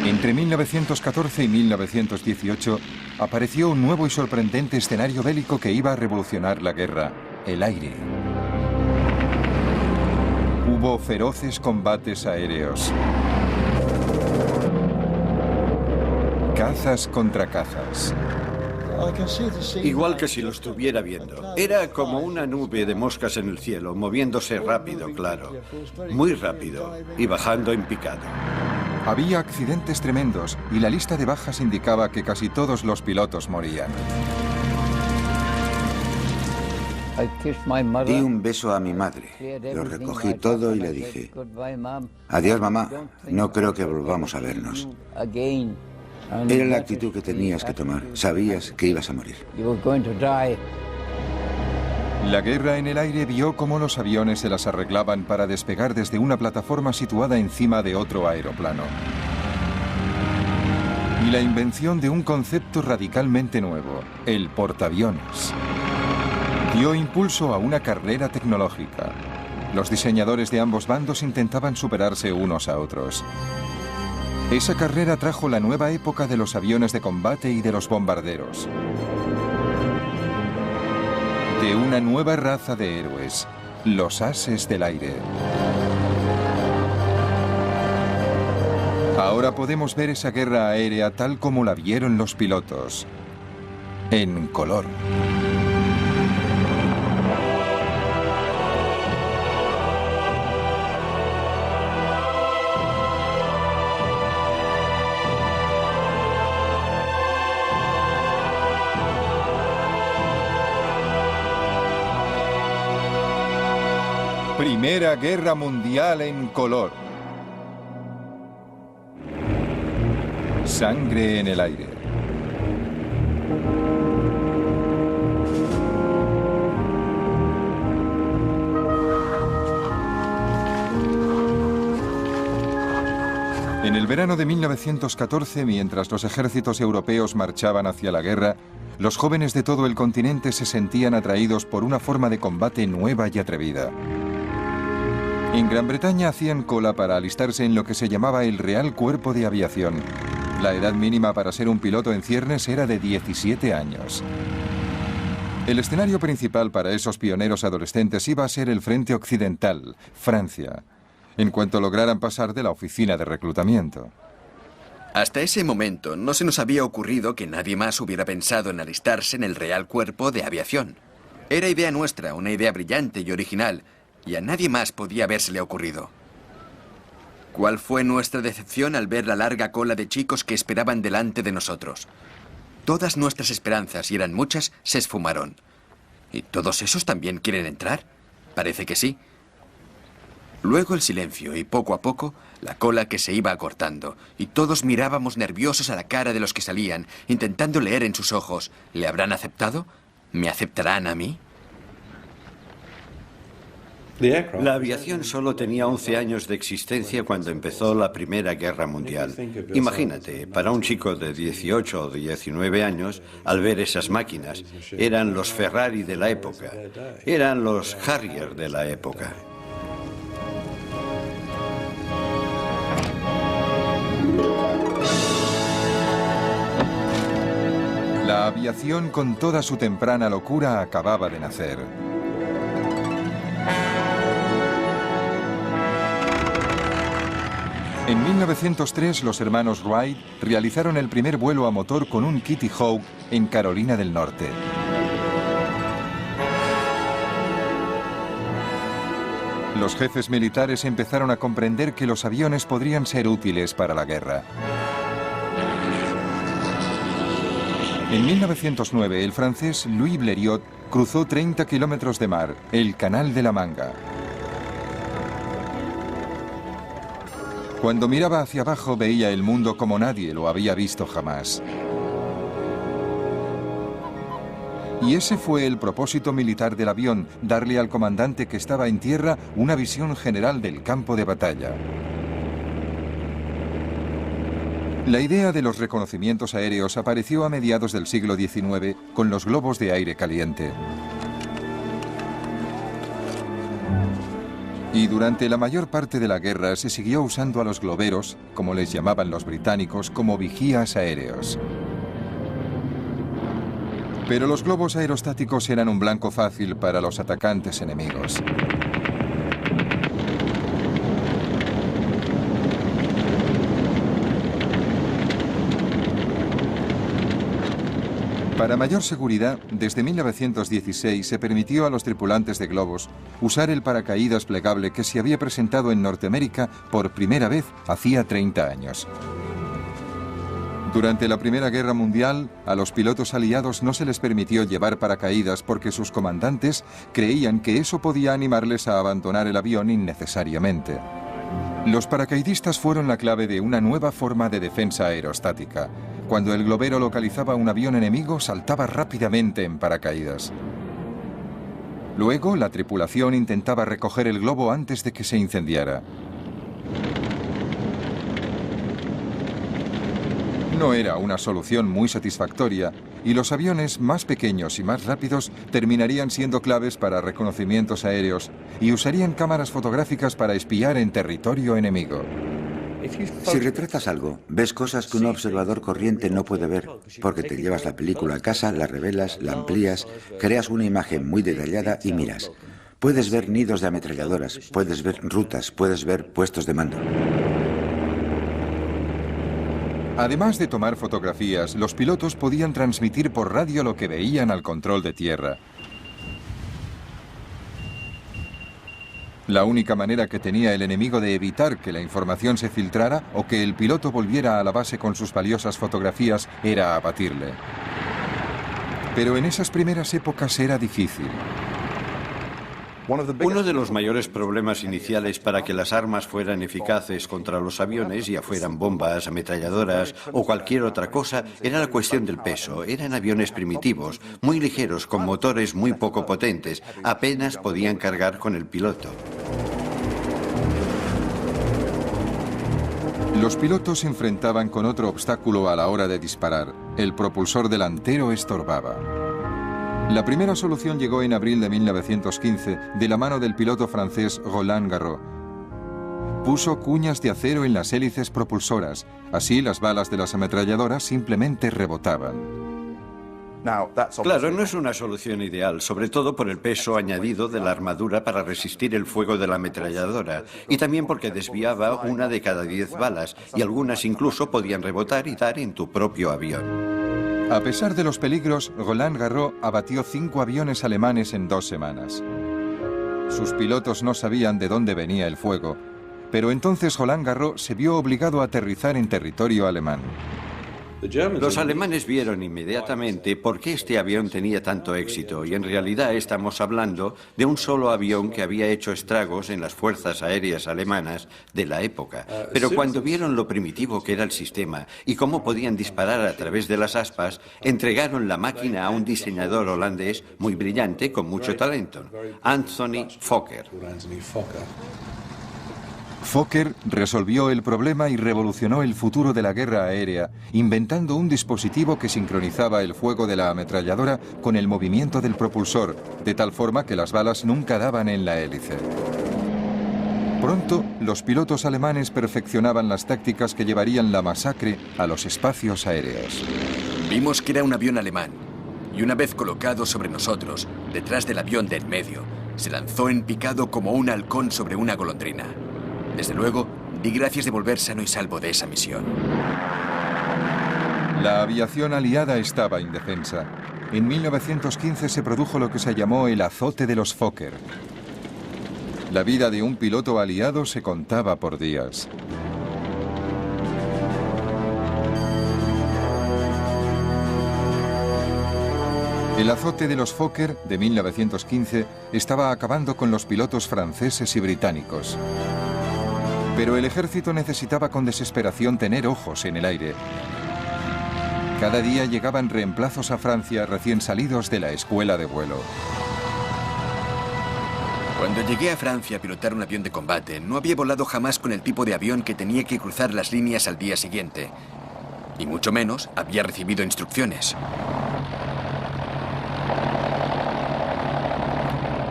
Entre 1914 y 1918 apareció un nuevo y sorprendente escenario bélico que iba a revolucionar la guerra: el aire. Hubo feroces combates aéreos. Cazas contra cazas. Igual que si lo estuviera viendo. Era como una nube de moscas en el cielo, moviéndose rápido, claro. Muy rápido y bajando en picado. Había accidentes tremendos y la lista de bajas indicaba que casi todos los pilotos morían. Di un beso a mi madre. Lo recogí todo y le dije: adiós, mamá. No creo que volvamos a vernos. Era la actitud que tenías que tomar. Sabías que ibas a morir. La guerra en el aire vio cómo los aviones se las arreglaban para despegar desde una plataforma situada encima de otro aeroplano. Y la invención de un concepto radicalmente nuevo, el portaaviones, dio impulso a una carrera tecnológica. Los diseñadores de ambos bandos intentaban superarse unos a otros. Esa carrera trajo la nueva época de los aviones de combate y de los bombarderos. De una nueva raza de héroes, los ases del aire. Ahora podemos ver esa guerra aérea tal como la vieron los pilotos, en color. Primera Guerra Mundial en color. Sangre en el aire. En el verano de 1914, mientras los ejércitos europeos marchaban hacia la guerra, los jóvenes de todo el continente se sentían atraídos por una forma de combate nueva y atrevida. En Gran Bretaña hacían cola para alistarse en lo que se llamaba el Real Cuerpo de Aviación. La edad mínima para ser un piloto en ciernes era de 17 años. El escenario principal para esos pioneros adolescentes iba a ser el frente occidental, Francia, en cuanto lograran pasar de la oficina de reclutamiento. Hasta ese momento no se nos había ocurrido que nadie más hubiera pensado en alistarse en el Real Cuerpo de Aviación. Era idea nuestra, una idea brillante y original, y a nadie más podía habérsele ocurrido. ¿Cuál fue nuestra decepción al ver la larga cola de chicos que esperaban delante de nosotros? Todas nuestras esperanzas, y eran muchas, se esfumaron. ¿Y todos esos también quieren entrar? Parece que sí. Luego el silencio y poco a poco la cola que se iba acortando, y todos mirábamos nerviosos a la cara de los que salían, intentando leer en sus ojos: ¿le habrán aceptado? ¿Me aceptarán a mí? La aviación solo tenía 11 años de existencia cuando empezó la Primera Guerra Mundial. Imagínate, para un chico de 18 o 19 años, al ver esas máquinas, eran los Ferrari de la época, eran los Harrier de la época. La aviación, con toda su temprana locura, acababa de nacer. En 1903, los hermanos Wright realizaron el primer vuelo a motor con un Kitty Hawk en Carolina del Norte. Los jefes militares empezaron a comprender que los aviones podrían ser útiles para la guerra. En 1909, el francés Louis Blériot cruzó 30 kilómetros de mar, el Canal de la Manga. Cuando miraba hacia abajo veía el mundo como nadie lo había visto jamás. Y ese fue el propósito militar del avión, darle al comandante que estaba en tierra una visión general del campo de batalla. La idea de los reconocimientos aéreos apareció a mediados del siglo XIX con los globos de aire caliente. Y durante la mayor parte de la guerra se siguió usando a los globeros, como les llamaban los británicos, como vigías aéreos. Pero los globos aerostáticos eran un blanco fácil para los atacantes enemigos. Para mayor seguridad, desde 1916 se permitió a los tripulantes de globos usar el paracaídas plegable que se había presentado en Norteamérica por primera vez hacía 30 años. Durante la Primera Guerra Mundial, a los pilotos aliados no se les permitió llevar paracaídas porque sus comandantes creían que eso podía animarles a abandonar el avión innecesariamente. Los paracaidistas fueron la clave de una nueva forma de defensa aerostática. Cuando el globero localizaba un avión enemigo, saltaba rápidamente en paracaídas. Luego, la tripulación intentaba recoger el globo antes de que se incendiara. No era una solución muy satisfactoria, y los aviones más pequeños y más rápidos terminarían siendo claves para reconocimientos aéreos y usarían cámaras fotográficas para espiar en territorio enemigo. Si retratas algo, ves cosas que un observador corriente no puede ver, porque te llevas la película a casa, la revelas, la amplías, creas una imagen muy detallada y miras. Puedes ver nidos de ametralladoras, puedes ver rutas, puedes ver puestos de mando. Además de tomar fotografías, los pilotos podían transmitir por radio lo que veían al control de tierra. La única manera que tenía el enemigo de evitar que la información se filtrara o que el piloto volviera a la base con sus valiosas fotografías era abatirle. Pero en esas primeras épocas era difícil. Uno de los mayores problemas iniciales para que las armas fueran eficaces contra los aviones, ya fueran bombas, ametralladoras o cualquier otra cosa, era la cuestión del peso. Eran aviones primitivos, muy ligeros, con motores muy poco potentes. Apenas podían cargar con el piloto. Los pilotos se enfrentaban con otro obstáculo a la hora de disparar. El propulsor delantero estorbaba. La primera solución llegó en abril de 1915 de la mano del piloto francés Roland Garros. Puso cuñas de acero en las hélices propulsoras, así las balas de las ametralladoras simplemente rebotaban. Claro, no es una solución ideal, sobre todo por el peso añadido de la armadura para resistir el fuego de la ametralladora, y también porque desviaba una de cada 10 balas, y algunas incluso podían rebotar y dar en tu propio avión. A pesar de los peligros, Roland Garros abatió 5 aviones alemanes en 2 semanas. Sus pilotos no sabían de dónde venía el fuego, pero entonces Roland Garros se vio obligado a aterrizar en territorio alemán. Los alemanes vieron inmediatamente por qué este avión tenía tanto éxito, y en realidad estamos hablando de un solo avión que había hecho estragos en las fuerzas aéreas alemanas de la época. Pero cuando vieron lo primitivo que era el sistema y cómo podían disparar a través de las aspas, entregaron la máquina a un diseñador holandés muy brillante con mucho talento, Anthony Fokker. Fokker resolvió el problema y revolucionó el futuro de la guerra aérea, inventando un dispositivo que sincronizaba el fuego de la ametralladora con el movimiento del propulsor, de tal forma que las balas nunca daban en la hélice. Pronto, los pilotos alemanes perfeccionaban las tácticas que llevarían la masacre a los espacios aéreos. Vimos que era un avión alemán, y una vez colocado sobre nosotros, detrás del avión de en medio, se lanzó en picado como un halcón sobre una golondrina. Desde luego, di gracias de volver sano y salvo de esa misión. La aviación aliada estaba indefensa. En 1915 se produjo lo que se llamó el azote de los Fokker. La vida de un piloto aliado se contaba por días. El azote de los Fokker de 1915 estaba acabando con los pilotos franceses y británicos. Pero el ejército necesitaba con desesperación tener ojos en el aire. Cada día llegaban reemplazos a Francia recién salidos de la escuela de vuelo. Cuando llegué a Francia a pilotar un avión de combate, no había volado jamás con el tipo de avión que tenía que cruzar las líneas al día siguiente. Y mucho menos había recibido instrucciones.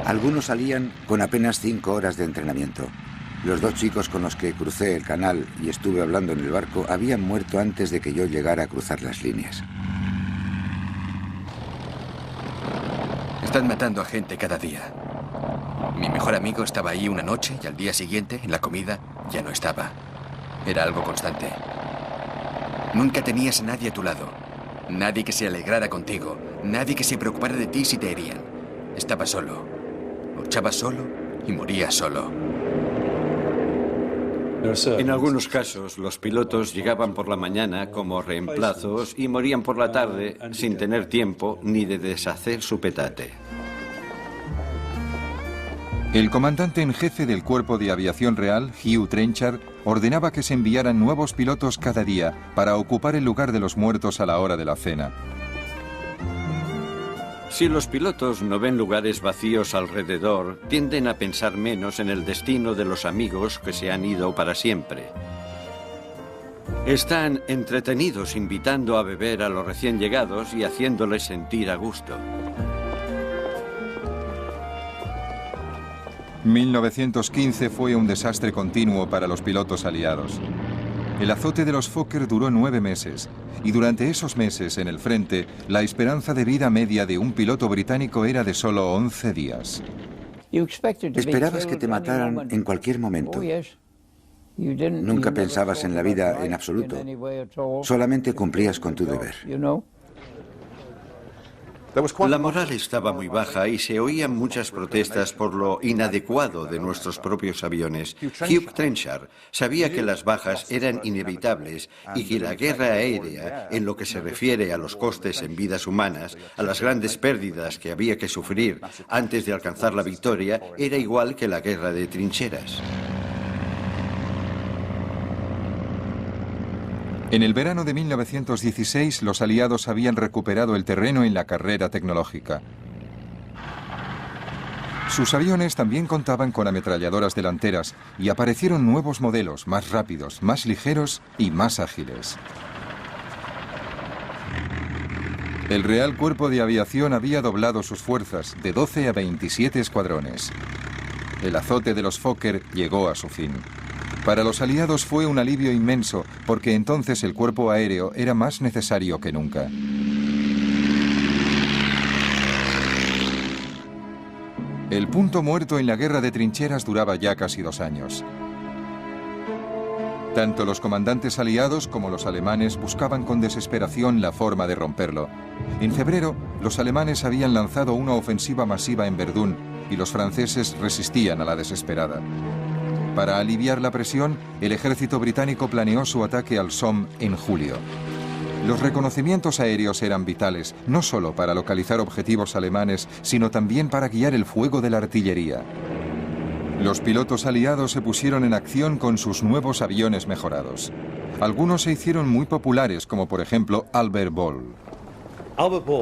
Algunos salían con apenas 5 horas de entrenamiento. Los 2 chicos con los que crucé el canal y estuve hablando en el barco habían muerto antes de que yo llegara a cruzar las líneas. Están matando a gente cada día. Mi mejor amigo estaba ahí una noche y al día siguiente, en la comida, ya no estaba. Era algo constante. Nunca tenías a nadie a tu lado. Nadie que se alegrara contigo. Nadie que se preocupara de ti si te herían. Estabas solo. Luchabas solo y morías solo. En algunos casos, los pilotos llegaban por la mañana como reemplazos y morían por la tarde sin tener tiempo ni de deshacer su petate. El comandante en jefe del Cuerpo de Aviación Real, Hugh Trenchard, ordenaba que se enviaran nuevos pilotos cada día para ocupar el lugar de los muertos a la hora de la cena. Si los pilotos no ven lugares vacíos alrededor, tienden a pensar menos en el destino de los amigos que se han ido para siempre. Están entretenidos invitando a beber a los recién llegados y haciéndoles sentir a gusto. 1915 fue un desastre continuo para los pilotos aliados. El azote de los Fokker duró 9 meses, y durante esos meses en el frente, la esperanza de vida media de un piloto británico era de solo 11 días. Esperabas que te mataran en cualquier momento. Nunca pensabas en la vida en absoluto. Solamente cumplías con tu deber. La moral estaba muy baja y se oían muchas protestas por lo inadecuado de nuestros propios aviones. Hugh Trenchard sabía que las bajas eran inevitables y que la guerra aérea, en lo que se refiere a los costes en vidas humanas, a las grandes pérdidas que había que sufrir antes de alcanzar la victoria, era igual que la guerra de trincheras. En el verano de 1916, los aliados habían recuperado el terreno en la carrera tecnológica. Sus aviones también contaban con ametralladoras delanteras y aparecieron nuevos modelos más rápidos, más ligeros y más ágiles. El Real Cuerpo de Aviación había doblado sus fuerzas de 12 a 27 escuadrones. El azote de los Fokker llegó a su fin. Para los aliados fue un alivio inmenso, porque entonces el cuerpo aéreo era más necesario que nunca. El punto muerto en la guerra de trincheras duraba ya casi 2 años. Tanto los comandantes aliados como los alemanes buscaban con desesperación la forma de romperlo. En febrero, los alemanes habían lanzado una ofensiva masiva en Verdún y los franceses resistían a la desesperada. Para aliviar la presión, el ejército británico planeó su ataque al Somme en julio. Los reconocimientos aéreos eran vitales, no solo para localizar objetivos alemanes, sino también para guiar el fuego de la artillería. Los pilotos aliados se pusieron en acción con sus nuevos aviones mejorados. Algunos se hicieron muy populares, como por ejemplo Albert Ball.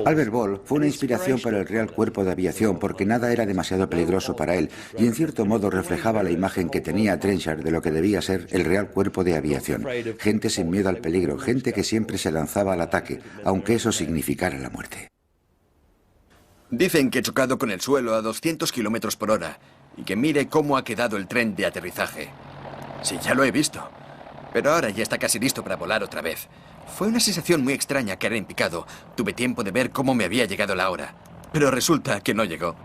Albert Ball fue una inspiración para el Real Cuerpo de Aviación porque nada era demasiado peligroso para él y en cierto modo reflejaba la imagen que tenía Trenchard de lo que debía ser el Real Cuerpo de Aviación. Gente sin miedo al peligro, gente que siempre se lanzaba al ataque, aunque eso significara la muerte. Dicen que he chocado con el suelo a 200 kilómetros por hora y que mire cómo ha quedado el tren de aterrizaje. Sí, ya lo he visto. Pero ahora ya está casi listo para volar otra vez. Fue una sensación muy extraña caer en picado. Tuve tiempo de ver cómo me había llegado la hora. Pero resulta que no llegó.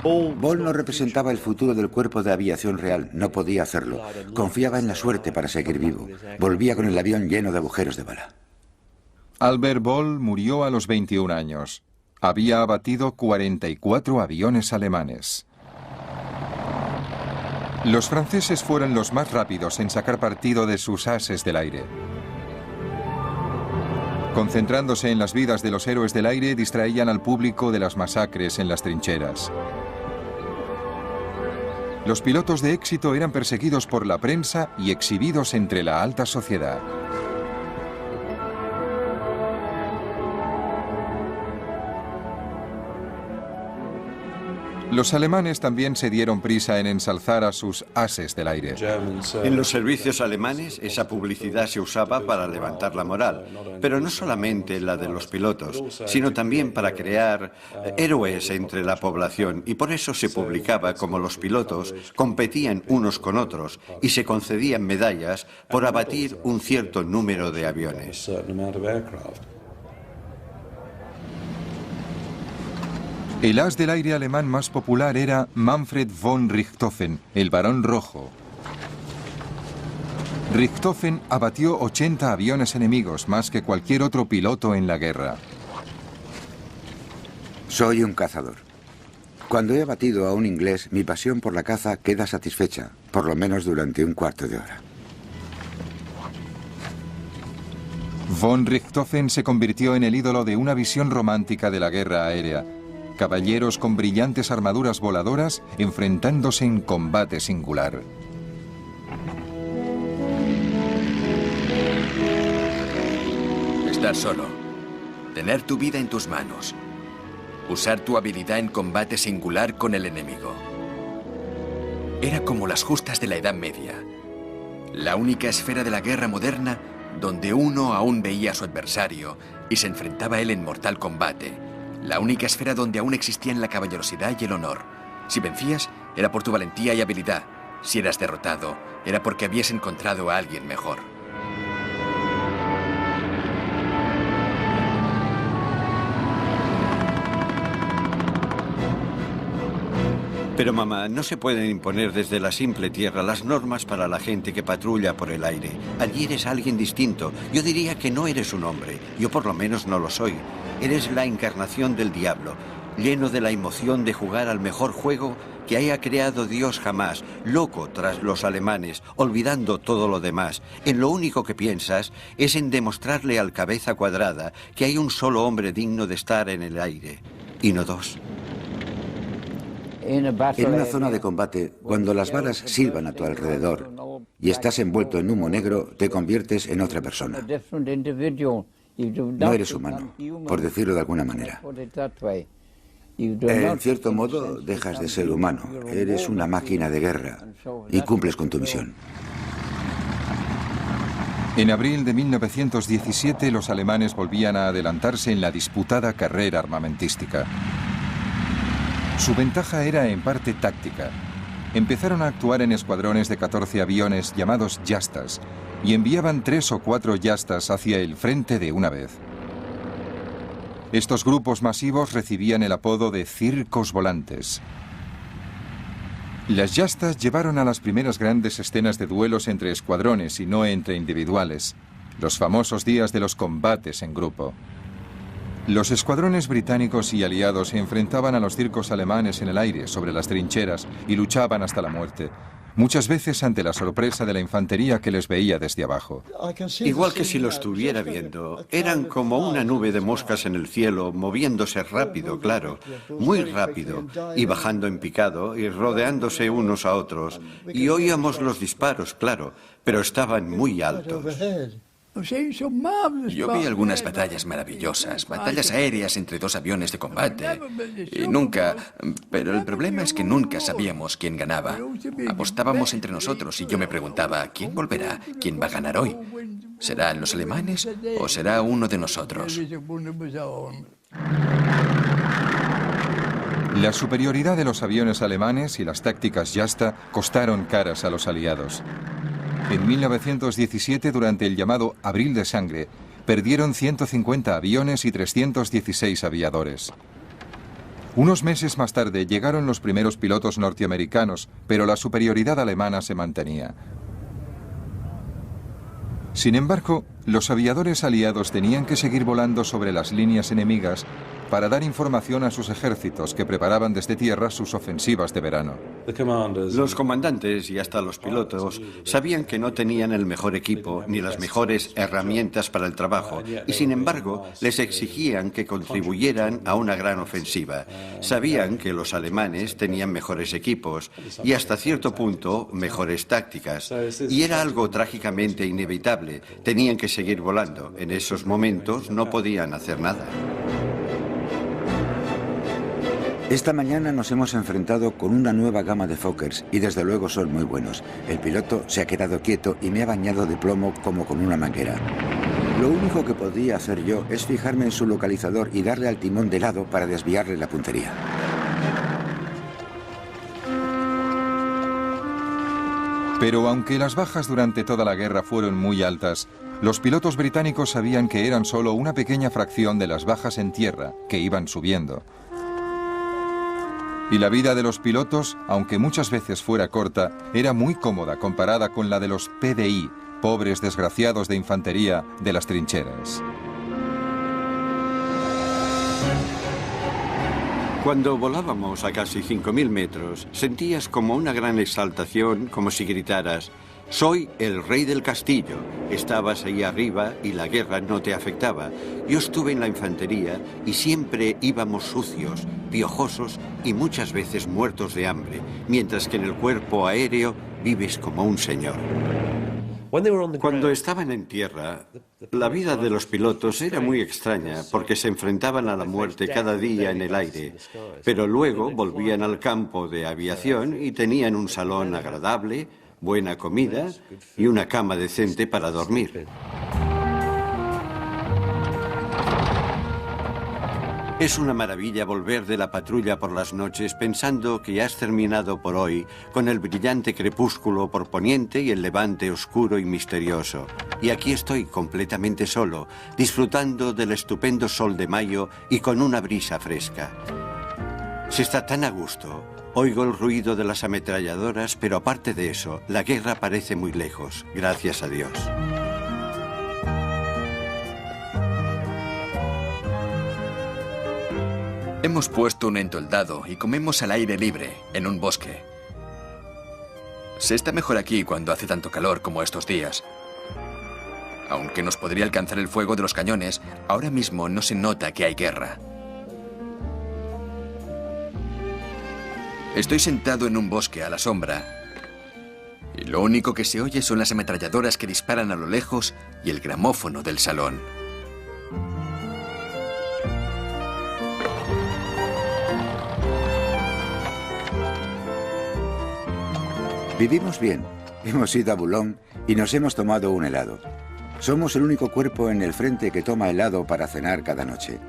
Ball no representaba el futuro del Cuerpo de Aviación Real. No podía hacerlo. Confiaba en la suerte para seguir vivo. Volvía con el avión lleno de agujeros de bala. Albert Ball murió a los 21 años. Había abatido 44 aviones alemanes. Los franceses fueron los más rápidos en sacar partido de sus ases del aire. Concentrándose en las vidas de los héroes del aire, distraían al público de las masacres en las trincheras. Los pilotos de éxito eran perseguidos por la prensa y exhibidos entre la alta sociedad. Los alemanes también se dieron prisa en ensalzar a sus ases del aire. En los servicios alemanes, esa publicidad se usaba para levantar la moral, pero no solamente la de los pilotos, sino también para crear héroes entre la población, y por eso se publicaba cómo los pilotos competían unos con otros y se concedían medallas por abatir un cierto número de aviones. El as del aire alemán más popular era Manfred von Richthofen, el Barón Rojo. Richthofen abatió 80 aviones enemigos, más que cualquier otro piloto en la guerra. Soy un cazador. Cuando he abatido a un inglés, mi pasión por la caza queda satisfecha, por lo menos durante un cuarto de hora. Von Richthofen se convirtió en el ídolo de una visión romántica de la guerra aérea. Caballeros con brillantes armaduras voladoras enfrentándose en combate singular. Estar solo. Tener tu vida en tus manos. Usar tu habilidad en combate singular con el enemigo. Era como las justas de la Edad Media. La única esfera de la guerra moderna donde uno aún veía a su adversario y se enfrentaba a él en mortal combate. La única esfera donde aún existían la caballerosidad y el honor. Si vencías, era por tu valentía y habilidad. Si eras derrotado, era porque habías encontrado a alguien mejor. Pero mamá, no se pueden imponer desde la simple tierra las normas para la gente que patrulla por el aire. Allí eres alguien distinto. Yo diría que no eres un hombre. Yo por lo menos no lo soy. Eres la encarnación del diablo, lleno de la emoción de jugar al mejor juego que haya creado Dios jamás, loco tras los alemanes, olvidando todo lo demás. En lo único que piensas es en demostrarle al cabeza cuadrada que hay un solo hombre digno de estar en el aire, y no dos. En una zona de combate, cuando las balas silban a tu alrededor y estás envuelto en humo negro, te conviertes en otra persona. No eres humano, por decirlo de alguna manera. En cierto modo, dejas de ser humano. Eres una máquina de guerra y cumples con tu misión. En abril de 1917, los alemanes volvían a adelantarse en la disputada carrera armamentística. Su ventaja era en parte táctica. Empezaron a actuar en escuadrones de 14 aviones llamados Yastas y enviaban 3 o 4 Yastas hacia el frente de una vez. Estos grupos masivos recibían el apodo de circos volantes. Las Yastas llevaron a las primeras grandes escenas de duelos entre escuadrones y no entre individuales, los famosos días de los combates en grupo. Los escuadrones británicos y aliados se enfrentaban a los circos alemanes en el aire, sobre las trincheras, y luchaban hasta la muerte, muchas veces ante la sorpresa de la infantería que les veía desde abajo. Igual que si lo estuviera viendo, eran como una nube de moscas en el cielo, moviéndose rápido, claro, muy rápido, y bajando en picado y rodeándose unos a otros. Y oíamos los disparos, claro, pero estaban muy altos. Yo vi algunas batallas maravillosas, batallas aéreas entre 2 aviones de combate. Y nunca... Pero el problema es que nunca sabíamos quién ganaba. Apostábamos entre nosotros y yo me preguntaba, ¿quién volverá? ¿Quién va a ganar hoy? ¿Serán los alemanes o será uno de nosotros? La superioridad de los aviones alemanes y las tácticas Yasta costaron caras a los aliados. En 1917, durante el llamado Abril de Sangre, perdieron 150 aviones y 316 aviadores. Unos meses más tarde llegaron los primeros pilotos norteamericanos, pero la superioridad alemana se mantenía. Sin embargo, los aviadores aliados tenían que seguir volando sobre las líneas enemigas para dar información a sus ejércitos que preparaban desde tierra sus ofensivas de verano. Los comandantes y hasta los pilotos sabían que no tenían el mejor equipo ni las mejores herramientas para el trabajo y sin embargo les exigían que contribuyeran a una gran ofensiva. Sabían que los alemanes tenían mejores equipos y hasta cierto punto mejores tácticas y era algo trágicamente inevitable. Tenían que seguir volando. En esos momentos no podían hacer nada. Esta mañana nos hemos enfrentado con una nueva gama de Fokkers y desde luego son muy buenos. El piloto se ha quedado quieto y me ha bañado de plomo como con una manguera. Lo único que podía hacer yo es fijarme en su localizador y darle al timón de lado para desviarle la puntería. Pero aunque las bajas durante toda la guerra fueron muy altas, los pilotos británicos sabían que eran solo una pequeña fracción de las bajas en tierra, que iban subiendo. Y la vida de los pilotos, aunque muchas veces fuera corta, era muy cómoda comparada con la de los PDI, pobres desgraciados de infantería de las trincheras. Cuando volábamos a casi 5.000 metros, sentías como una gran exaltación, como si gritaras: «Soy el rey del castillo». Estabas ahí arriba y la guerra no te afectaba. Yo estuve en la infantería y siempre íbamos sucios, piojosos y muchas veces muertos de hambre, mientras que en el cuerpo aéreo vives como un señor. Cuando estaban en tierra, la vida de los pilotos era muy extraña porque se enfrentaban a la muerte cada día en el aire, pero luego volvían al campo de aviación y tenían un salón agradable, buena comida y una cama decente para dormir. Es una maravilla volver de la patrulla por las noches pensando que has terminado por hoy con el brillante crepúsculo por poniente y el levante oscuro y misterioso. Y aquí estoy completamente solo, disfrutando del estupendo sol de mayo y con una brisa fresca. Se está tan a gusto. Oigo el ruido de las ametralladoras, pero aparte de eso, la guerra parece muy lejos, gracias a Dios. Hemos puesto un entoldado y comemos al aire libre, en un bosque. Se está mejor aquí cuando hace tanto calor como estos días. Aunque nos podría alcanzar el fuego de los cañones, ahora mismo no se nota que hay guerra. Estoy sentado en un bosque a la sombra y lo único que se oye son las ametralladoras que disparan a lo lejos y el gramófono del salón. Vivimos bien. Hemos ido a Boulogne y nos hemos tomado un helado. Somos el único cuerpo en el frente que toma helado para cenar cada noche.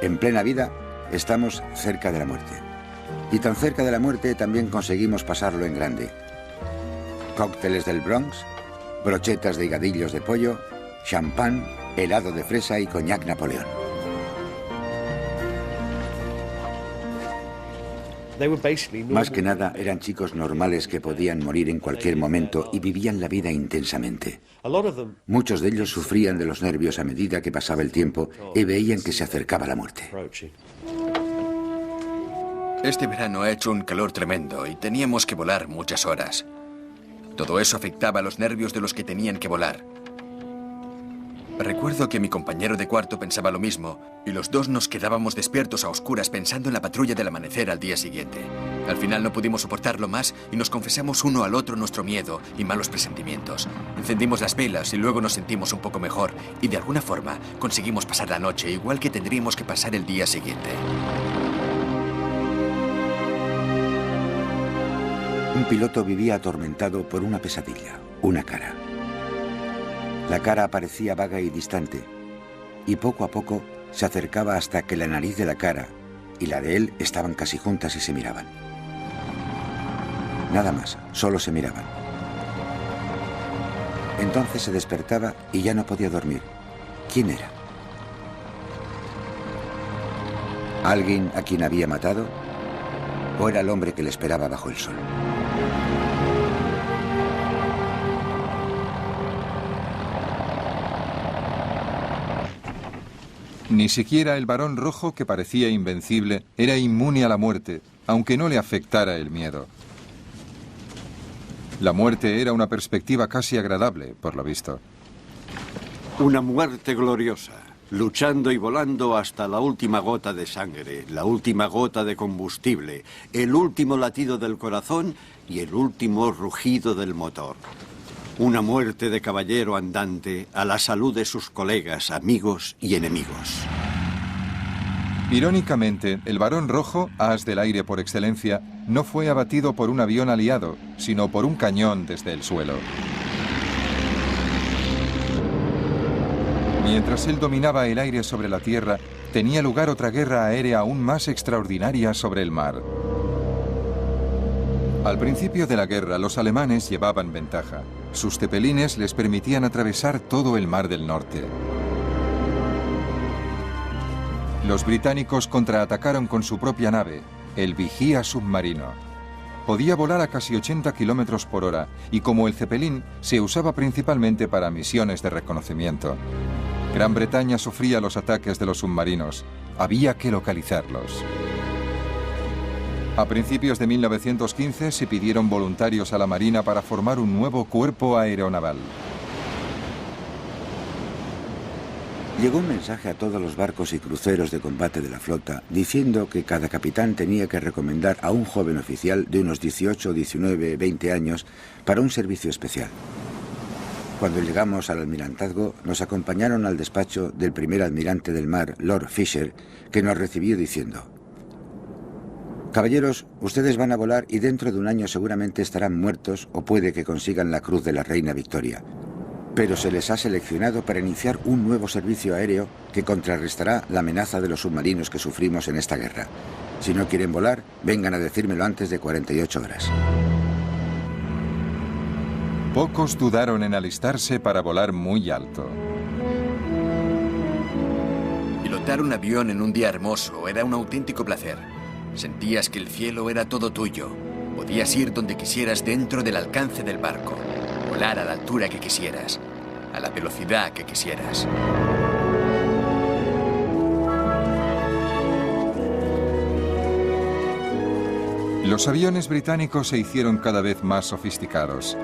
En plena vida, estamos cerca de la muerte. Y tan cerca de la muerte también conseguimos pasarlo en grande. Cócteles del Bronx, brochetas de higadillos de pollo, champán, helado de fresa y coñac Napoleón. Más que nada eran chicos normales que podían morir en cualquier momento y vivían la vida intensamente. Muchos de ellos sufrían de los nervios a medida que pasaba el tiempo y veían que se acercaba la muerte. Este verano ha hecho un calor tremendo y teníamos que volar muchas horas. Todo eso afectaba a los nervios de los que tenían que volar. Recuerdo que mi compañero de cuarto pensaba lo mismo y los dos nos quedábamos despiertos a oscuras pensando en la patrulla del amanecer al día siguiente. Al final no pudimos soportarlo más y nos confesamos uno al otro nuestro miedo y malos presentimientos. Encendimos las velas y luego nos sentimos un poco mejor y de alguna forma conseguimos pasar la noche igual que tendríamos que pasar el día siguiente. Un piloto vivía atormentado por una pesadilla, una cara. La cara parecía vaga y distante, y poco a poco se acercaba hasta que la nariz de la cara y la de él estaban casi juntas y se miraban. Nada más, solo se miraban. Entonces se despertaba y ya no podía dormir. ¿Quién era? ¿Alguien a quien había matado? ¿O era el hombre que le esperaba bajo el sol? Ni siquiera el varón rojo, que parecía invencible, era inmune a la muerte, aunque no le afectara el miedo. La muerte era una perspectiva casi agradable, por lo visto. Una muerte gloriosa, luchando y volando hasta la última gota de sangre, la última gota de combustible, el último latido del corazón y el último rugido del motor. Una muerte de caballero andante a la salud de sus colegas, amigos y enemigos. Irónicamente, el Barón Rojo, as del aire por excelencia, no fue abatido por un avión aliado, sino por un cañón desde el suelo. Mientras él dominaba el aire sobre la tierra, tenía lugar otra guerra aérea aún más extraordinaria sobre el mar. Al principio de la guerra, los alemanes llevaban ventaja. Sus cepelines les permitían atravesar todo el Mar del Norte. Los británicos contraatacaron con su propia nave, el Vigía submarino. Podía volar a casi 80 kilómetros por hora y, como el Zeppelin, se usaba principalmente para misiones de reconocimiento. Gran Bretaña sufría los ataques de los submarinos. Había que localizarlos. A principios de 1915 se pidieron voluntarios a la Marina para formar un nuevo cuerpo aeronaval. Llegó un mensaje a todos los barcos y cruceros de combate de la flota diciendo que cada capitán tenía que recomendar a un joven oficial de unos 18, 19, 20 años para un servicio especial. Cuando llegamos al almirantazgo, nos acompañaron al despacho del primer almirante del mar, Lord Fisher, que nos recibió diciendo: caballeros, ustedes van a volar y dentro de un año seguramente estarán muertos o puede que consigan la Cruz de la Reina Victoria. Pero se les ha seleccionado para iniciar un nuevo servicio aéreo que contrarrestará la amenaza de los submarinos que sufrimos en esta guerra. Si no quieren volar, vengan a decírmelo antes de 48 horas. Pocos dudaron en alistarse para volar muy alto. Pilotar un avión en un día hermoso era un auténtico placer. Sentías que el cielo era todo tuyo. Podías ir donde quisieras dentro del alcance del barco. Volar a la altura que quisieras, a la velocidad que quisieras. Los aviones británicos se hicieron cada vez más sofisticados.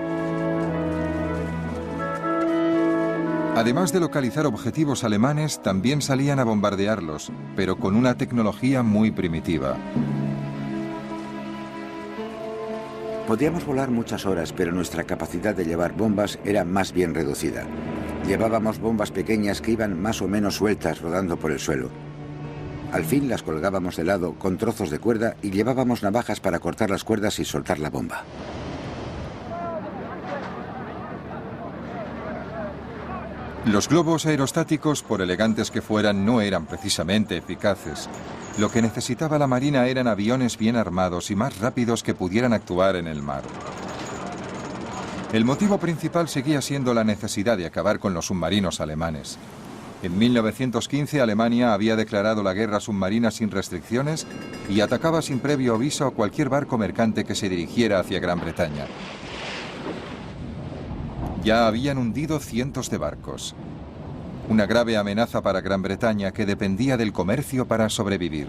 Además de localizar objetivos alemanes, también salían a bombardearlos, pero con una tecnología muy primitiva. Podíamos volar muchas horas, pero nuestra capacidad de llevar bombas era más bien reducida. Llevábamos bombas pequeñas que iban más o menos sueltas rodando por el suelo. Al fin las colgábamos de lado con trozos de cuerda y llevábamos navajas para cortar las cuerdas y soltar la bomba. Los globos aerostáticos, por elegantes que fueran, no eran precisamente eficaces. Lo que necesitaba la Marina eran aviones bien armados y más rápidos que pudieran actuar en el mar. El motivo principal seguía siendo la necesidad de acabar con los submarinos alemanes. En 1915 Alemania había declarado la guerra submarina sin restricciones y atacaba sin previo aviso a cualquier barco mercante que se dirigiera hacia Gran Bretaña. Ya habían hundido cientos de barcos. Una grave amenaza para Gran Bretaña que dependía del comercio para sobrevivir.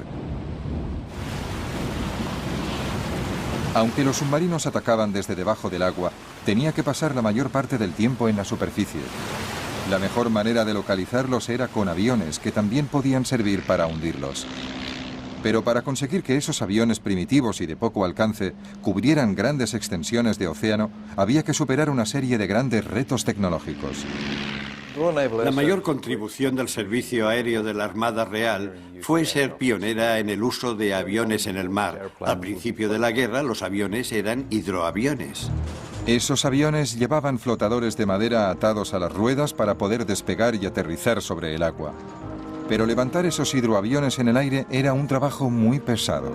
Aunque los submarinos atacaban desde debajo del agua, tenía que pasar la mayor parte del tiempo en la superficie. La mejor manera de localizarlos era con aviones, que también podían servir para hundirlos. Pero para conseguir que esos aviones primitivos y de poco alcance cubrieran grandes extensiones de océano, había que superar una serie de grandes retos tecnológicos. La mayor contribución del servicio aéreo de la Armada Real fue ser pionera en el uso de aviones en el mar. Al principio de la guerra, los aviones eran hidroaviones. Esos aviones llevaban flotadores de madera atados a las ruedas para poder despegar y aterrizar sobre el agua. Pero levantar esos hidroaviones en el aire era un trabajo muy pesado.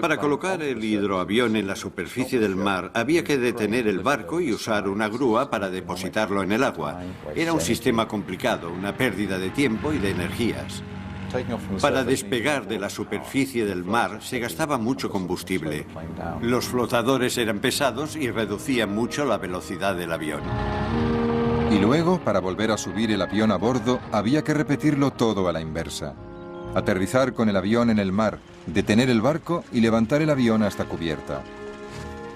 Para colocar el hidroavión en la superficie del mar, había que detener el barco y usar una grúa para depositarlo en el agua. Era un sistema complicado, una pérdida de tiempo y de energías. Para despegar de la superficie del mar se gastaba mucho combustible. Los flotadores eran pesados y reducían mucho la velocidad del avión. Y luego, para volver a subir el avión a bordo, había que repetirlo todo a la inversa. Aterrizar con el avión en el mar, detener el barco y levantar el avión hasta cubierta.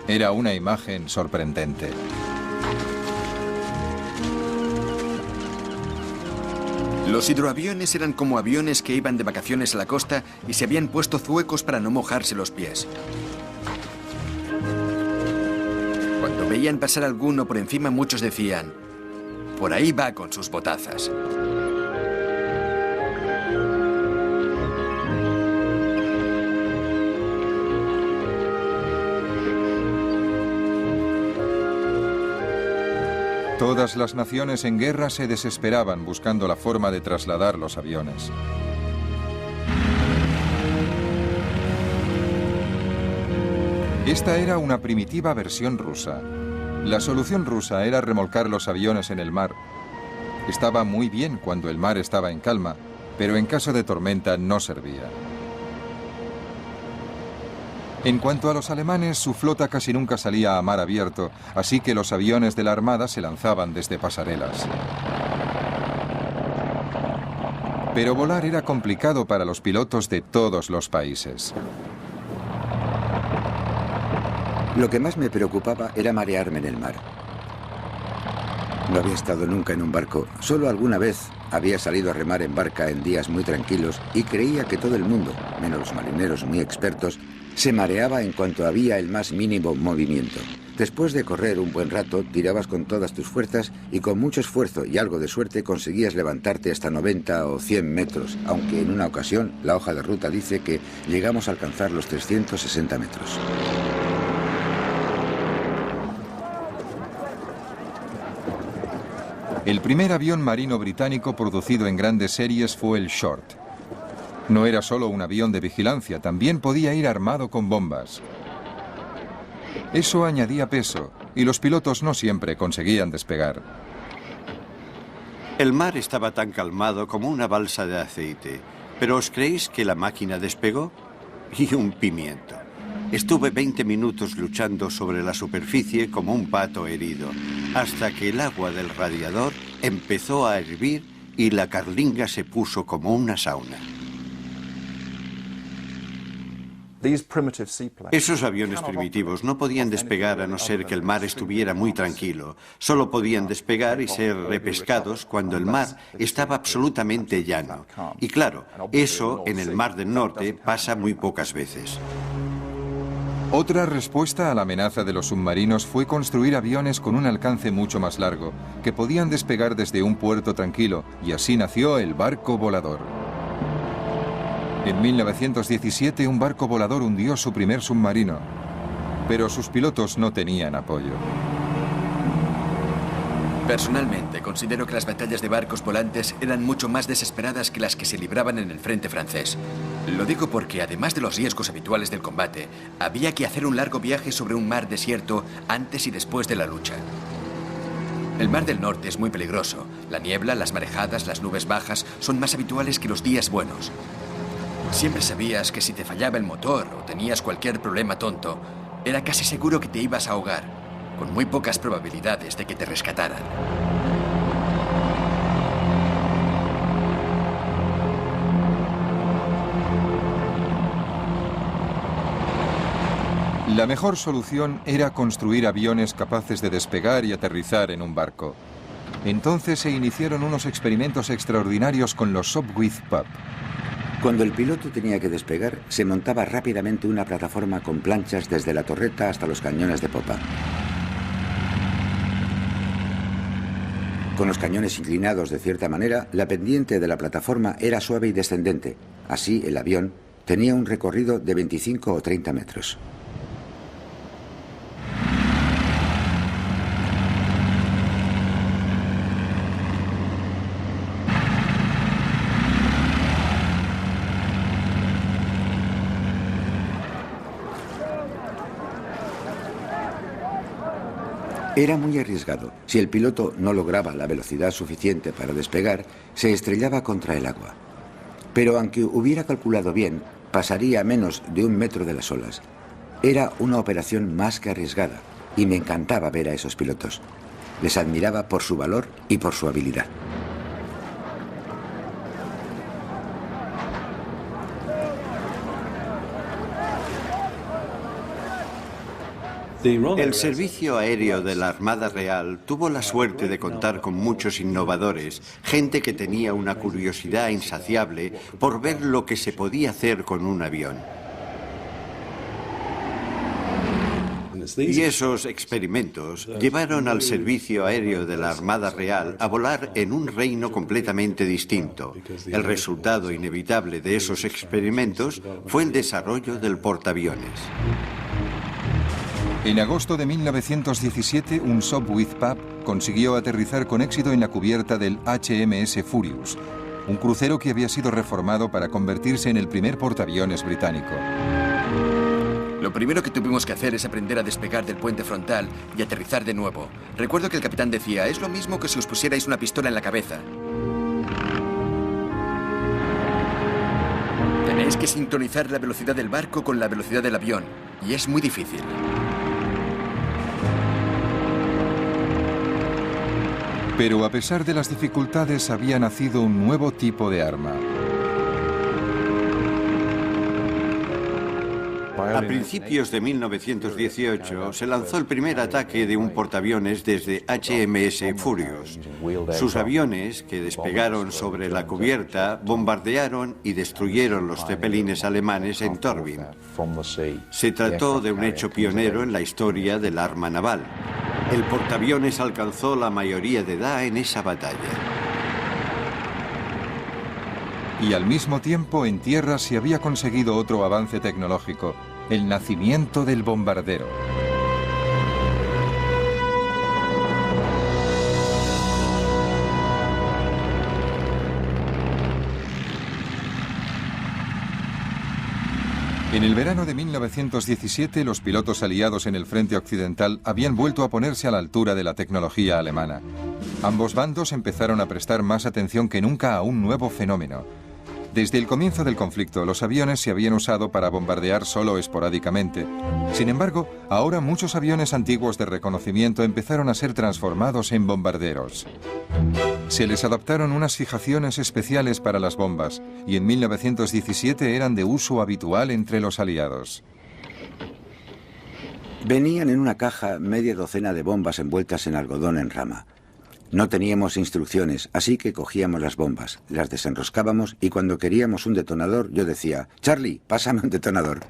Era una imagen sorprendente. Los hidroaviones eran como aviones que iban de vacaciones a la costa y se habían puesto zuecos para no mojarse los pies. Cuando veían pasar alguno por encima, muchos decían: por ahí va con sus botazas. Todas las naciones en guerra se desesperaban buscando la forma de trasladar los aviones. Esta era una primitiva versión rusa. La solución rusa era remolcar los aviones en el mar. Estaba muy bien cuando el mar estaba en calma, pero en caso de tormenta no servía. En cuanto a los alemanes, su flota casi nunca salía a mar abierto, así que los aviones de la Armada se lanzaban desde pasarelas. Pero volar era complicado para los pilotos de todos los países. Lo que más me preocupaba era marearme en el mar. No había estado nunca en un barco, solo alguna vez había salido a remar en barca en días muy tranquilos y creía que todo el mundo, menos los marineros muy expertos, se mareaba en cuanto había el más mínimo movimiento. Después de correr un buen rato, tirabas con todas tus fuerzas y con mucho esfuerzo y algo de suerte conseguías levantarte hasta 90 o 100 metros, aunque en una ocasión la hoja de ruta dice que llegamos a alcanzar los 360 metros. El primer avión marino británico producido en grandes series fue el Short. No era solo un avión de vigilancia, también podía ir armado con bombas. Eso añadía peso y los pilotos no siempre conseguían despegar. El mar estaba tan calmado como una balsa de aceite, pero ¿os creéis que la máquina despegó? Y un pimiento. Estuve 20 minutos luchando sobre la superficie como un pato herido, hasta que el agua del radiador empezó a hervir y la carlinga se puso como una sauna. Esos aviones primitivos no podían despegar a no ser que el mar estuviera muy tranquilo. Solo podían despegar y ser repescados cuando el mar estaba absolutamente llano. Y claro, eso en el Mar del Norte pasa muy pocas veces. Otra respuesta a la amenaza de los submarinos fue construir aviones con un alcance mucho más largo, que podían despegar desde un puerto tranquilo, y así nació el barco volador. En 1917 un barco volador hundió su primer submarino, pero sus pilotos no tenían apoyo. Personalmente, considero que las batallas de barcos volantes eran mucho más desesperadas que las que se libraban en el frente francés. Lo digo porque, además de los riesgos habituales del combate, había que hacer un largo viaje sobre un mar desierto antes y después de la lucha. El Mar del Norte es muy peligroso. La niebla, las marejadas, las nubes bajas son más habituales que los días buenos. Siempre sabías que si te fallaba el motor o tenías cualquier problema tonto, era casi seguro que te ibas a ahogar, con muy pocas probabilidades de que te rescataran. La mejor solución era construir aviones capaces de despegar y aterrizar en un barco. Entonces se iniciaron unos experimentos extraordinarios con los Sopwith Pup. Cuando el piloto tenía que despegar, se montaba rápidamente una plataforma con planchas desde la torreta hasta los cañones de popa. Con los cañones inclinados de cierta manera, la pendiente de la plataforma era suave y descendente. Así, el avión tenía un recorrido de 25 o 30 metros. Era muy arriesgado. Si el piloto no lograba la velocidad suficiente para despegar, se estrellaba contra el agua. Pero aunque hubiera calculado bien, pasaría a menos de 1 metro de las olas. Era una operación más que arriesgada, y me encantaba ver a esos pilotos. Les admiraba por su valor y por su habilidad. El Servicio Aéreo de la Armada Real tuvo la suerte de contar con muchos innovadores, gente que tenía una curiosidad insaciable por ver lo que se podía hacer con un avión. Y esos experimentos llevaron al Servicio Aéreo de la Armada Real a volar en un reino completamente distinto. El resultado inevitable de esos experimentos fue el desarrollo del portaaviones. En agosto de 1917, un Sopwith Pup consiguió aterrizar con éxito en la cubierta del HMS Furious, un crucero que había sido reformado para convertirse en el primer portaaviones británico. Lo primero que tuvimos que hacer es aprender a despegar del puente frontal y aterrizar de nuevo. Recuerdo que el capitán decía, es lo mismo que si os pusierais una pistola en la cabeza. Tenéis que sincronizar la velocidad del barco con la velocidad del avión, y es muy difícil. Pero a pesar de las dificultades, había nacido un nuevo tipo de arma. A principios de 1918 se lanzó el primer ataque de un portaaviones desde HMS Furious. Sus aviones, que despegaron sobre la cubierta, bombardearon y destruyeron los zeppelines alemanes en Torbium. Se trató de un hecho pionero en la historia del arma naval. El portaaviones alcanzó la mayoría de edad en esa batalla. Y al mismo tiempo, en tierra se había conseguido otro avance tecnológico, el nacimiento del bombardero. En el verano de 1917, los pilotos aliados en el frente occidental habían vuelto a ponerse a la altura de la tecnología alemana. Ambos bandos empezaron a prestar más atención que nunca a un nuevo fenómeno. Desde el comienzo del conflicto, los aviones se habían usado para bombardear solo esporádicamente. Sin embargo, ahora muchos aviones antiguos de reconocimiento empezaron a ser transformados en bombarderos. Se les adaptaron unas fijaciones especiales para las bombas, y en 1917 eran de uso habitual entre los aliados. Venían en una caja media docena de bombas envueltas en algodón en rama. No teníamos instrucciones, así que cogíamos las bombas, las desenroscábamos y cuando queríamos un detonador, yo decía, Charlie, pásame un detonador.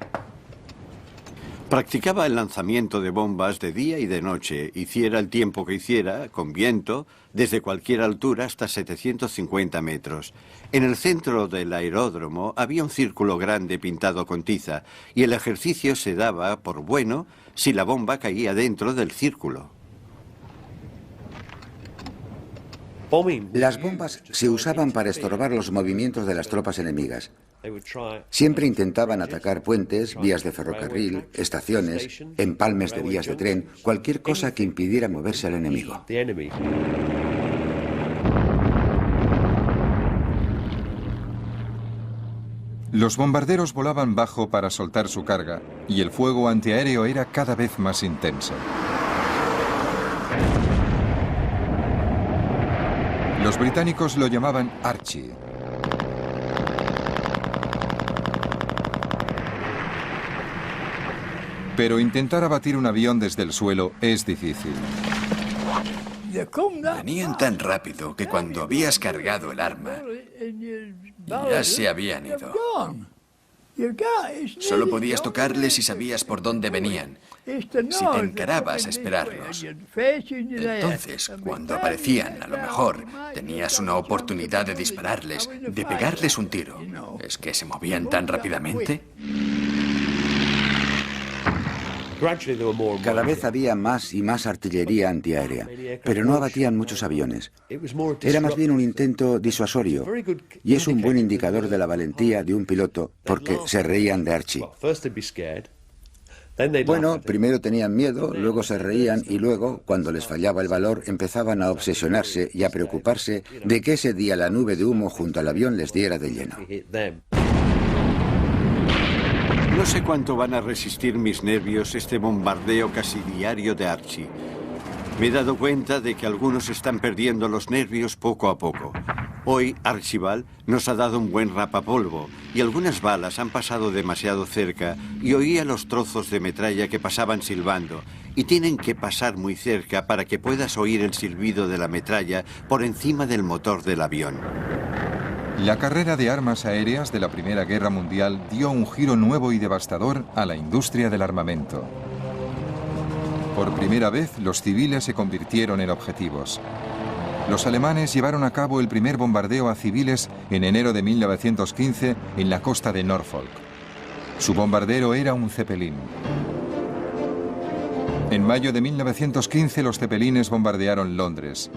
Practicaba el lanzamiento de bombas de día y de noche, hiciera el tiempo que hiciera, con viento, desde cualquier altura hasta 750 metros. En el centro del aeródromo había un círculo grande pintado con tiza y el ejercicio se daba por bueno si la bomba caía dentro del círculo. Las bombas se usaban para estorbar los movimientos de las tropas enemigas. Siempre intentaban atacar puentes, vías de ferrocarril, estaciones, empalmes de vías de tren, cualquier cosa que impidiera moverse al enemigo. Los bombarderos volaban bajo para soltar su carga, y el fuego antiaéreo era cada vez más intenso. Los británicos lo llamaban Archie. Pero intentar abatir un avión desde el suelo es difícil. Venían tan rápido que cuando habías cargado el arma, ya se habían ido. Solo podías tocarles si sabías por dónde venían, si te encarabas a esperarlos. Entonces, cuando aparecían, a lo mejor, tenías una oportunidad de dispararles, de pegarles un tiro. ¿Es que se movían tan rápidamente? Cada vez había más y más artillería antiaérea, pero no abatían muchos aviones. Era más bien un intento disuasorio, y es un buen indicador de la valentía de un piloto, porque se reían de Archie. Bueno, primero tenían miedo, luego se reían y luego, cuando les fallaba el valor, empezaban a obsesionarse y a preocuparse de que ese día la nube de humo junto al avión les diera de lleno. No sé cuánto van a resistir mis nervios este bombardeo casi diario de Archie. Me he dado cuenta de que algunos están perdiendo los nervios poco a poco. Hoy Archibald nos ha dado un buen rapapolvo y algunas balas han pasado demasiado cerca y oía los trozos de metralla que pasaban silbando y tienen que pasar muy cerca para que puedas oír el silbido de la metralla por encima del motor del avión. La carrera de armas aéreas de la Primera Guerra Mundial dio un giro nuevo y devastador a la industria del armamento. Por primera vez, los civiles se convirtieron en objetivos. Los alemanes llevaron a cabo el primer bombardeo a civiles en enero de 1915 en la costa de Norfolk. Su bombardero era un Zeppelin. En mayo de 1915 los cepelines bombardearon Londres.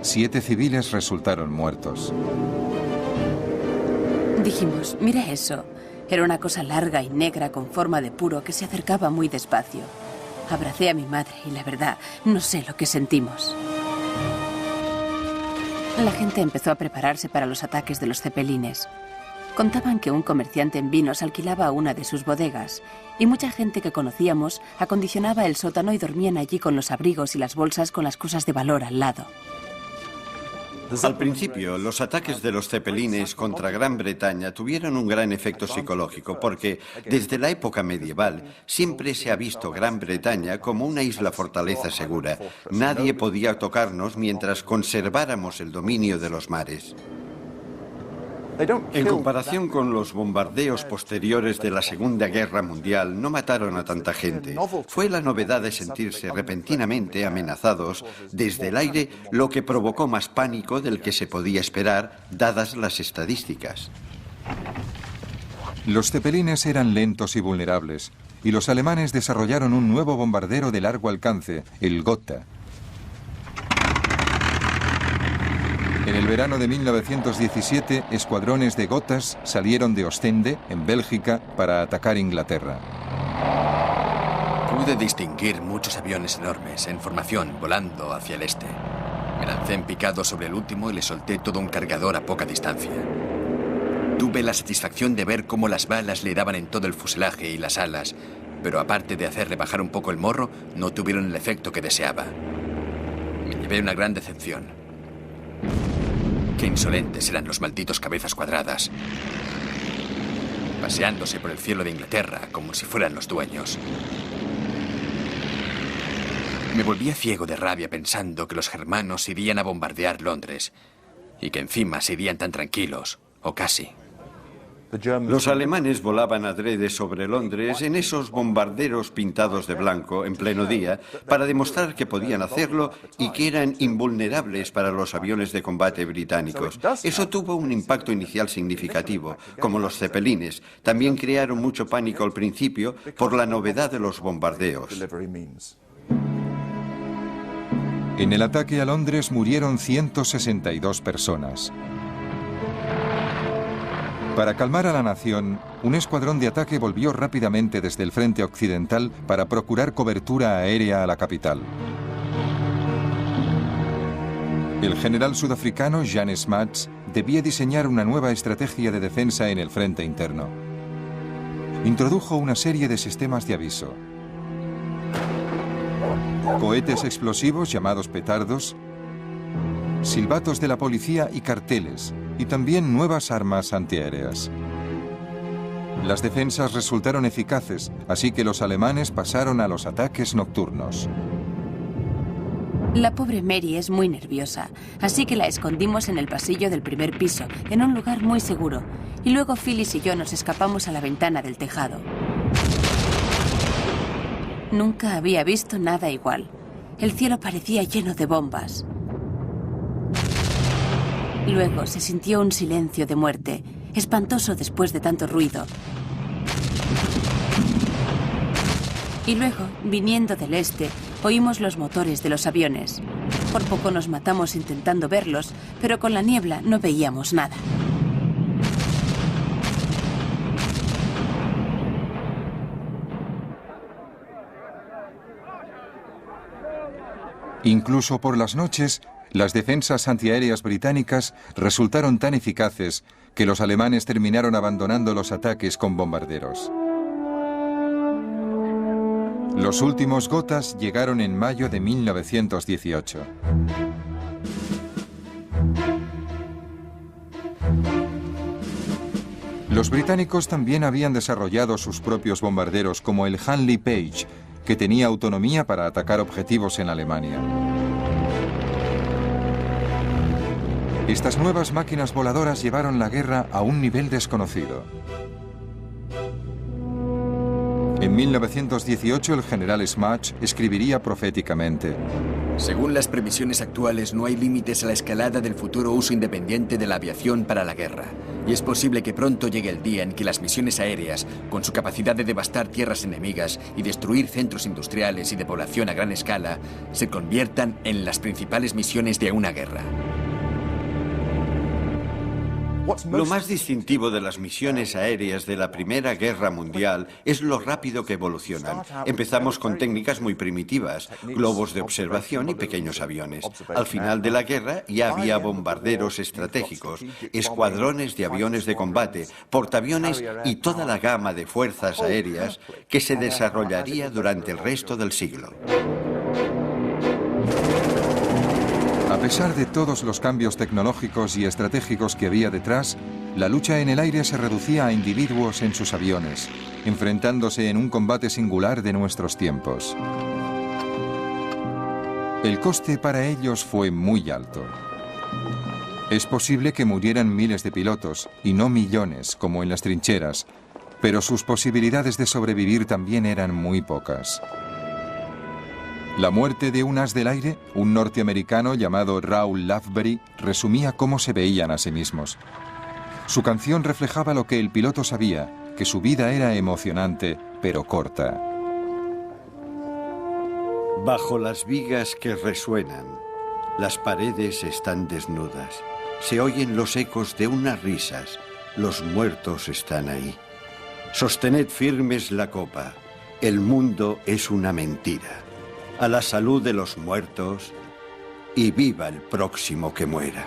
7 civiles resultaron muertos. Dijimos, mira eso. Era una cosa larga y negra con forma de puro que se acercaba muy despacio. Abracé a mi madre y la verdad, no sé lo que sentimos. La gente empezó a prepararse para los ataques de los cepelines. Contaban que un comerciante en vinos alquilaba una de sus bodegas y mucha gente que conocíamos acondicionaba el sótano y dormían allí con los abrigos y las bolsas con las cosas de valor al lado. Al principio, los ataques de los cepelines contra Gran Bretaña tuvieron un gran efecto psicológico porque desde la época medieval siempre se ha visto Gran Bretaña como una isla fortaleza segura. Nadie podía tocarnos mientras conserváramos el dominio de los mares. En comparación con los bombardeos posteriores de la Segunda Guerra Mundial, no mataron a tanta gente. Fue la novedad de sentirse repentinamente amenazados desde el aire lo que provocó más pánico del que se podía esperar, dadas las estadísticas. Los cepelines eran lentos y vulnerables, y los alemanes desarrollaron un nuevo bombardero de largo alcance, el Gotha. En el verano de 1917, escuadrones de Gothas salieron de Ostende, en Bélgica, para atacar Inglaterra. Pude distinguir muchos aviones enormes en formación volando hacia el este. Me lancé en picado sobre el último y le solté todo un cargador a poca distancia. Tuve la satisfacción de ver cómo las balas le daban en todo el fuselaje y las alas, pero aparte de hacerle bajar un poco el morro, no tuvieron el efecto que deseaba. Me llevé una gran decepción. Qué insolentes eran los malditos cabezas cuadradas, paseándose por el cielo de Inglaterra como si fueran los dueños. Me volvía ciego de rabia pensando que los germanos irían a bombardear Londres y que encima se irían tan tranquilos, o casi. Los alemanes volaban adrede sobre Londres en esos bombarderos pintados de blanco en pleno día para demostrar que podían hacerlo y que eran invulnerables para los aviones de combate británicos. Eso tuvo un impacto inicial significativo, como los cepelines. También crearon mucho pánico al principio por la novedad de los bombardeos. En el ataque a Londres murieron 162 personas. Para calmar a la nación, un escuadrón de ataque volvió rápidamente desde el frente occidental para procurar cobertura aérea a la capital. El general sudafricano Jan Smuts debía diseñar una nueva estrategia de defensa en el frente interno. Introdujo una serie de sistemas de aviso. Cohetes explosivos llamados petardos, silbatos de la policía y carteles, y también nuevas armas antiaéreas. Las defensas resultaron eficaces, así que los alemanes pasaron a los ataques nocturnos. La pobre Mary es muy nerviosa, así que la escondimos en el pasillo del primer piso, en un lugar muy seguro, y luego Phyllis y yo nos escapamos a la ventana del tejado. Nunca había visto nada igual. El cielo parecía lleno de bombas. Luego se sintió un silencio de muerte, espantoso después de tanto ruido. Y luego, viniendo del este, oímos los motores de los aviones. Por poco nos matamos intentando verlos, pero con la niebla no veíamos nada. Incluso por las noches, las defensas antiaéreas británicas resultaron tan eficaces que los alemanes terminaron abandonando los ataques con bombarderos. Los últimos Gothas llegaron en mayo de 1918. Los británicos también habían desarrollado sus propios bombarderos como el Handley Page, que tenía autonomía para atacar objetivos en Alemania. Estas nuevas máquinas voladoras llevaron la guerra a un nivel desconocido. En En 1918 el general Smuts escribiría proféticamente: según las previsiones actuales, no hay límites a la escalada del futuro uso independiente de la aviación para la guerra. Y es posible que pronto llegue el día en que las misiones aéreas, con su capacidad de devastar tierras enemigas y destruir centros industriales y de población a gran escala, se conviertan en las principales misiones de una guerra. Lo más distintivo de las misiones aéreas de la Primera Guerra Mundial es lo rápido que evolucionan. Empezamos con técnicas muy primitivas, globos de observación y pequeños aviones. Al final de la guerra ya había bombarderos estratégicos, escuadrones de aviones de combate, portaaviones y toda la gama de fuerzas aéreas que se desarrollaría durante el resto del siglo. A pesar de todos los cambios tecnológicos y estratégicos que había detrás, la lucha en el aire se reducía a individuos en sus aviones, enfrentándose en un combate singular de nuestros tiempos. El coste para ellos fue muy alto. Es posible que murieran miles de pilotos, y no millones, como en las trincheras, pero sus posibilidades de sobrevivir también eran muy pocas. La muerte de un as del aire, un norteamericano llamado Raoul Loveberry, resumía cómo se veían a sí mismos. Su canción reflejaba lo que el piloto sabía, que su vida era emocionante, pero corta. Bajo las vigas que resuenan, las paredes están desnudas. Se oyen los ecos de unas risas. Los muertos están ahí. Sostened firmes la copa. El mundo es una mentira. A la salud de los muertos y viva el próximo que muera.